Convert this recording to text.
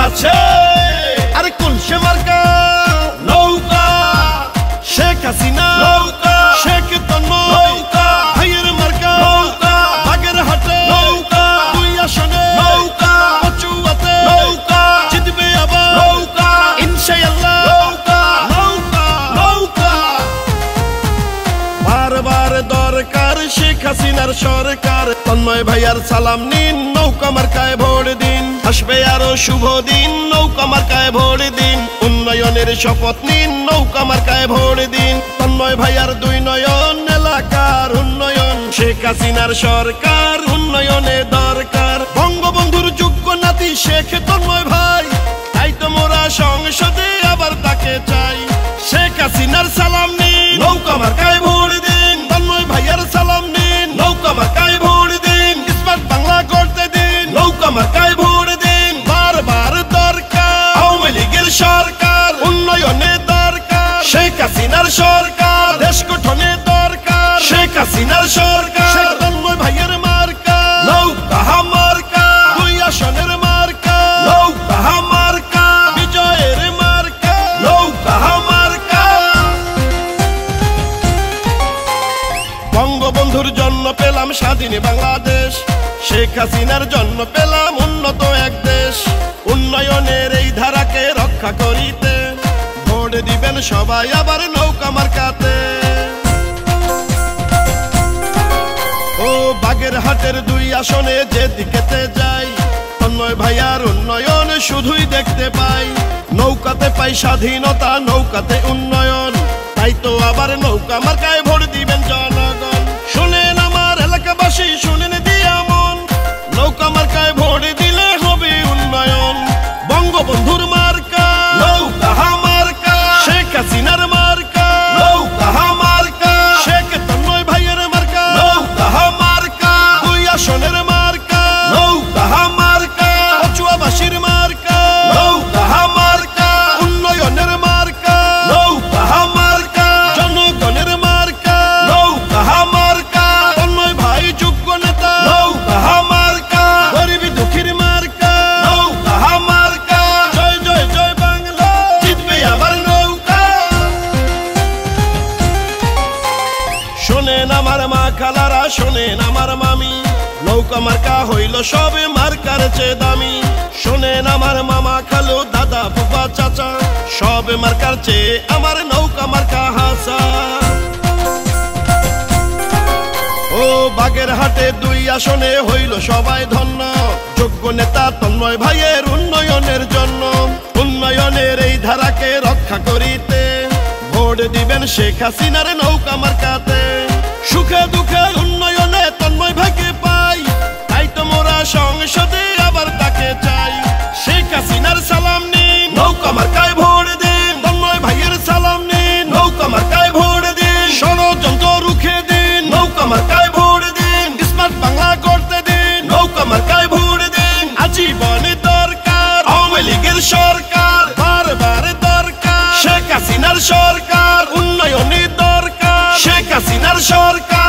আছে আরে কলসে মার্কা নৌকা শেখ হাসিনা নৌকা শেখ তন্ময় নৌকা ভাইয়ের মার্কা নৌকা বাগেরহাটে নৌকা দুই আসনে নৌকা কচুয়াতে নৌকা জিতবে আবার নৌকা ইনশাআল্লাহ নৌকা নৌকা নৌকা বারবার দরকার শেখ হাসিনার সরকার তন্ময় ভাইয়ার সালাম নিন নৌকা মার্কায় ভোট দিন আসবে আরো শুভ দিন নৌকা মার্কায় ভোট দিন উন্নয়নের শপথ নিন নৌকা মার্কায় ভোট দিন তন্ময় ভাইয়ার দুই নয়ন এলাকার উন্নয়ন শেখ হাসিনার সরকার উন্নয়নে দরকার বঙ্গবন্ধুর যোগ্য নাতি শেখ তন্ময় ভাই তাই তো মোরা সংসদে আবার তাকে চাই শেখ হাসিনার সালাম নিন নৌকা মার্কায় ভোট দিন তন্ময় ভাইয়ার সালাম নিন নৌকা মার্কায় ভোট দিন স্মার্ট বাংলা করতে দিন নৌকা মার্কায় ভোট দিন বারবার দরকার আওয়ামী লীগের সরকার উন্নয়নে দরকার শেখ হাসিনার সরকার দেশ গঠনে দরকার শেখ হাসিনার সরকার তন্ময় ভাইয়ের মার্কা নৌকা মার্কা দুই আসনের মার্কা নৌকা মার্কা বিজয়ের মার্কা নৌকা মার্কা বঙ্গবন্ধুর জন্য পেলাম স্বাধীন বাংলাদেশ শেখ হাসিনার জন্য পেলাম উন্নত এক দেশ উন্নয়নের এই ধারাকে রক্ষা করিতে ভোট দিবেন সবাই আবার নৌকা মার্কাতে ও বাগেরহাটের দুই আসনে যেদিকেতে যাই তন্ময় ভাইয়ার উন্নয়ন শুধুই দেখতে পাই নৌকাতে পাই স্বাধীনতা নৌকাতে উন্নয়ন তাই তো আবার নৌকা মার্কায় ভোট দিবেন জনগণ শুনেন আমার এলাকাবাসী শুনেন দিয়া মন নৌকা মার্কায় ভোট দিলে হবে উন্নয়ন বঙ্গবন্ধুর মার্কা নৌকা মার্কা শেখ হাসিনার মার্কা নৌকা মার্কা শেখ তন্ময় ভাইয়ের মার্কা নৌকা মার্কা দুই আসনের মার্কা নৌকা মার্কা কচুয়াবাসীর মার্কা নৌকা মার্কা উন্নয়নের মার্কা নৌকা মার্কা জনগণের মার্কা নৌকা মার্কা তন্ময় ভাই যোগ্য নেতা নৌকা মার্কা গরিবী দুঃখীর মার্কা নৌকা মার্কা জয় জয় জয় বাংলা জিতবে আবার নৌকা শোনেন আমার মা খালারা শোনেন আমার মামি নৌকা মার্কা হইল সবে মার্কার চেয়ে দামি শোনেন আমার মামা খালু দাদা ফুফা চাচা সবে মার্কার চেয়ে আমার নৌকা মার্কা হাসা ও বাগেরহাটে দুই আসনে হইল সবাই ধন্য যোগ্য নেতা তন্ময় ভাইয়ের উন্নয়নের জন্য উন্নয়নের এই ধারাকে রক্ষা করিতে ভোট দিবেন শেখ হাসিনার নৌকা মার্কাতে সুখে দুঃখে উন্নয়নে তন্ময় ভাইকে পাই তাই তো মোরা সংসদে আবার তাকে চাই শেখ হাসিনার সালাম নিন নৌকা মার্কায় ভোট দিন তন্ময় ভাইয়ের সালাম নিন নৌকা মার্কায় ভোট দিন ষড়যন্ত্র রুখে দিন নৌকা মার্কায় ভোট দিন স্মার্ট বাংলা করতে দিন নৌকা মার্কায় ভোট দিন আজীবনে দরকার আওয়ামী লীগের সরকার বারবার দরকার শেখ হাসিনার সরকার উন্নয়নে দরকার শেখ হাসিনার সরকার